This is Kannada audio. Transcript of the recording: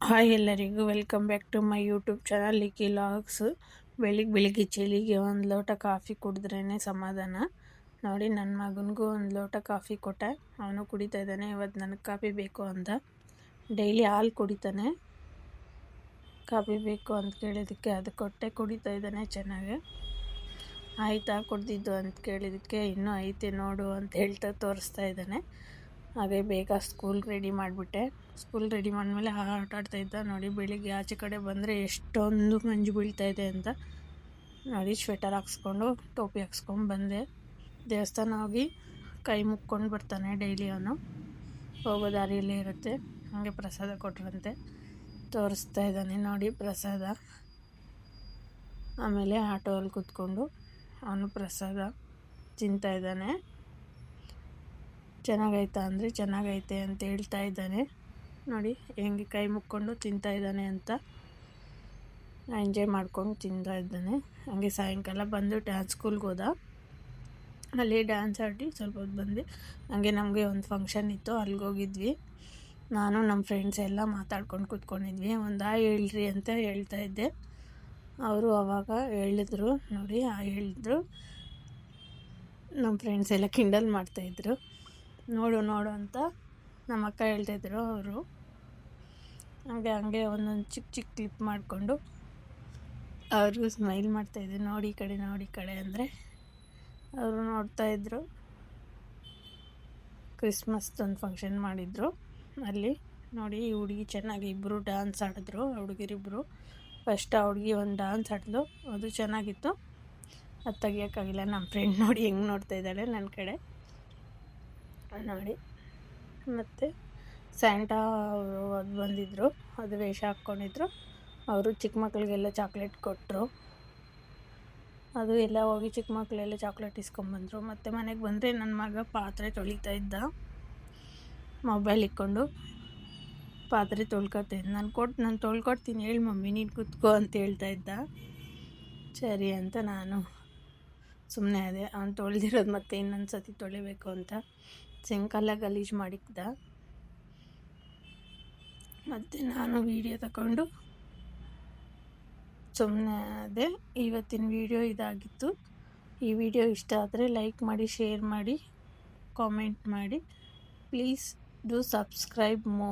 ಹಾಯ್ ಎಲ್ಲರಿಗೂ welcome back to my YouTube channel Likki vlogs. ಬೆಳಿಗ್ಗೆ ಚಳಿಗೆ ಒಂದು ಲೋಟ ಕಾಫಿ ಕುಡಿದ್ರೇ ಸಮಾಧಾನ. ನೋಡಿ, ನನ್ನ ಮಗನಿಗೂ ಒಂದು ಲೋಟ ಕಾಫಿ ಕೊಟ್ಟೆ, ಅವನು ಕುಡಿತಾ ಇದ್ದಾನೆ. ಇವತ್ತು ನನಗೆ ಕಾಫಿ ಬೇಕು ಅಂತ. ಡೈಲಿ ಹಾಲು ಕುಡಿತಾನೆ, ಕಾಫಿ ಬೇಕು ಅಂತ ಕೇಳಿದ್ದಕ್ಕೆ ಅದು ಕೊಟ್ಟೆ, ಕುಡಿತಾ ಇದ್ದಾನೆ ಚೆನ್ನಾಗಿ. ಆಯಿತಾ ಕುಡ್ದಿದ್ದು ಅಂತ ಕೇಳಿದ್ದಕ್ಕೆ ಇನ್ನೂ ಐತೆ ನೋಡು ಅಂತ ಹೇಳ್ತಾ ತೋರಿಸ್ತಾ ಇದ್ದಾನೆ. ಹಾಗೆ ಬೇಗ ಸ್ಕೂಲ್ಗೆ ರೆಡಿ ಮಾಡಿಬಿಟ್ಟೆ. ಸ್ಕೂಲ್ ರೆಡಿ ಮಾಡಿದ್ಮೇಲೆ ಆಟ ಆಡ್ತಾಯಿದ್ದ. ನೋಡಿ, ಬೆಳಿಗ್ಗೆ ಆಚೆ ಕಡೆ ಬಂದರೆ ಎಷ್ಟೊಂದು ಮಂಜು ಬೀಳ್ತಾಯಿದೆ ಅಂತ. ನೋಡಿ, ಸ್ವೆಟರ್ ಹಾಕ್ಸ್ಕೊಂಡು ಟೋಪಿ ಹಾಕ್ಸ್ಕೊಂಡು ಬಂದೆ. ದೇವಸ್ಥಾನ ಹೋಗಿ ಕೈ ಮುಕ್ಕೊಂಡು ಬರ್ತಾನೆ ಡೈಲಿ. ಅವನು ಹೋಗೋ ದಾರಿಯಲ್ಲೇ ಇರುತ್ತೆ. ಹಾಗೆ ಪ್ರಸಾದ ಕೊಟ್ಟರಂತೆ ತೋರಿಸ್ತಾ ಇದ್ದಾನೆ. ನೋಡಿ ಪ್ರಸಾದ. ಆಮೇಲೆ ಆಟೋಲ್ಲಿ ಕೂತ್ಕೊಂಡು ಅವನು ಪ್ರಸಾದ ತಿಂತಾ ಇದ್ದಾನೆ. ಚೆನ್ನಾಗೈತಾ ಅಂದರೆ ಚೆನ್ನಾಗೈತೆ ಅಂತ ಹೇಳ್ತಾ ಇದ್ದಾನೆ. ನೋಡಿ ಹೆಂಗೆ ಕೈ ಮುಕ್ಕೊಂಡು ತಿಂತಾ ಇದ್ದಾನೆ ಅಂತ. ಎಂಜಾಯ್ ಮಾಡ್ಕೊಂಡು ತಿಂತಾ ಇದ್ದಾನೆ. ಹಾಗೆ ಸಾಯಂಕಾಲ ಬಂದು ಡ್ಯಾನ್ಸ್ ಸ್ಕೂಲ್ಗೆ ಹೋದ. ಅಲ್ಲಿ ಡ್ಯಾನ್ಸ್ ಆಡಿ ಸ್ವಲ್ಪ ಹೊತ್ತು ಬಂದು ಹಾಗೆ ನಮಗೆ ಒಂದು ಫಂಕ್ಷನ್ ಇತ್ತು, ಅಲ್ಲಿಗೆ ಹೋಗಿದ್ವಿ. ನಾನು ನಮ್ಮ ಫ್ರೆಂಡ್ಸ್ ಎಲ್ಲ ಮಾತಾಡ್ಕೊಂಡು ಕೂತ್ಕೊಂಡಿದ್ವಿ. ಒಂದು ಹೇಳ್ರಿ ಅಂತ ಹೇಳ್ತಾ ಇದ್ದೆ. ಅವರು ಆವಾಗ ಹೇಳಿದ್ರು. ನೋಡಿ ಹೇಳಿದ್ರು. ನಮ್ಮ ಫ್ರೆಂಡ್ಸ್ ಎಲ್ಲ ಕಿಂಡಲ್ ಮಾಡ್ತಾಯಿದ್ರು. ನೋಡು ಅಂತ ನಮ್ಮ ಅಕ್ಕ ಹೇಳ್ತಾಯಿದ್ರು. ಅವರು ಹಂಗೆ ಒಂದೊಂದು ಚಿಕ್ಕ ಕ್ಲಿಪ್ ಮಾಡಿಕೊಂಡು ಅವರು ಸ್ಮೈಲ್ ಮಾಡ್ತಾಯಿದ್ರು. ನೋಡಿ ಈ ಕಡೆ ಅಂದರೆ ಅವರು ನೋಡ್ತಾಯಿದ್ರು. ಕ್ರಿಸ್ಮಸ್ದೊಂದು ಫಂಕ್ಷನ್ ಮಾಡಿದರು ಅಲ್ಲಿ. ನೋಡಿ, ಈ ಹುಡುಗಿ ಚೆನ್ನಾಗಿ ಇಬ್ಬರು ಡ್ಯಾನ್ಸ್ ಆಡಿದ್ರು, ಹುಡುಗಿರಿಬ್ಬರು. ಫಸ್ಟ್ ಆ ಹುಡುಗಿ ಒಂದು ಡ್ಯಾನ್ಸ್ ಆಡಿದ್ಲು, ಅದು ಚೆನ್ನಾಗಿತ್ತು. ಅದು ತೆಗಿಯೋಕ್ಕಾಗಿಲ್ಲ. ನಮ್ಮ ಫ್ರೆಂಡ್ ನೋಡಿ ಹೆಂಗೆ ನೋಡ್ತಾ ಇದ್ದಾಳೆ ನನ್ನ ಕಡೆ. ನೋಡಿ, ಮತ್ತು ಸ್ಯಾಂಟಾ ಅವರು ಅದು ಬಂದಿದ್ದರು, ಅದು ವೇಷ ಹಾಕ್ಕೊಂಡಿದ್ರು. ಅವರು ಚಿಕ್ಕ ಮಕ್ಕಳಿಗೆಲ್ಲ ಚಾಕ್ಲೇಟ್ ಕೊಟ್ಟರು. ಅದು ಎಲ್ಲ ಹೋಗಿ ಚಿಕ್ಕ ಮಕ್ಕಳೆಲ್ಲ ಚಾಕ್ಲೇಟ್ ಇಸ್ಕೊಂಬಂದರು. ಮತ್ತು ಮನೆಗೆ ಬಂದರೆ ನನ್ನ ಮಗ ಪಾತ್ರೆ ತೊಳಿತಾ ಇದ್ದ, ಮೊಬೈಲ್ ಇಟ್ಕೊಂಡು ಪಾತ್ರೆ ತೊಳ್ಕೊತೀನಿ. ನಾನು ತೊಳ್ಕೊಡ್ತೀನಿ, ಹೇಳಿ ಮಮ್ಮಿ ನೀನು ಕೂತ್ಕೋ ಅಂತ ಹೇಳ್ತಾ ಇದ್ದ. ಸರಿ ಅಂತ ನಾನು ಸುಮ್ಮನೆ ಅದೇ. ಅವ್ನು ತೊಳೆದಿರೋದು ಮತ್ತೆ ಇನ್ನೊಂದು ಸತಿ ತೊಳಿಬೇಕು ಅಂತ ಸಿಂಕೆಲ್ಲ ಗಲೀಜು ಮಾಡಿದ್ದ. ಮತ್ತು ನಾನು ವೀಡಿಯೋ ತಗೊಂಡು ಸುಮ್ಮನೆ ಅದೇ. ಇವತ್ತಿನ ವೀಡಿಯೋ ಇದಾಗಿತ್ತು. ಈ ವಿಡಿಯೋ ಇಷ್ಟ ಆದರೆ ಲೈಕ್ ಮಾಡಿ, ಶೇರ್ ಮಾಡಿ, ಕಾಮೆಂಟ್ ಮಾಡಿ. Please do subscribe more.